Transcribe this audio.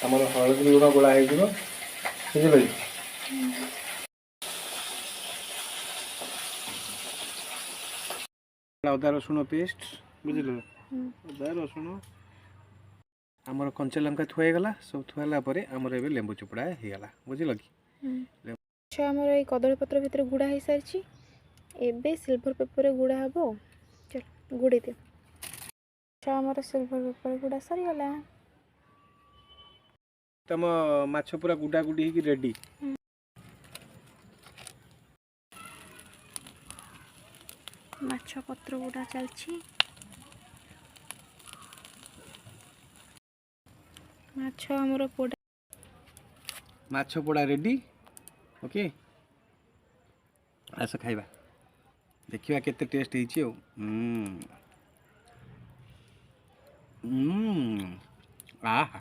आमर हलदी लुण गोला हो बुझल अदा रसुण पेस्ट बुझल अदा रसुण आमर कंचा लंका थुआगला सब थुआला आमर ए लेंबू चोपड़ा होगला बुझल कि आमर ये कदली पत्र भितर गुड़ा हो सारी एबे सिल्वर पेपर गुड़ा हम चल गुड़े दियो आमर सिल्वर पेपर गुड़ा सरीगला तुम माछ पूरा गुडा गुडी हो रेडी माछ पत्र गुड़ा चलछि माछ आमर पोड़ा माछ पोड़ा रेडी ओके आस खाइबा देखिए केते टेस्ट ହେଇଛି ଆଉ आहा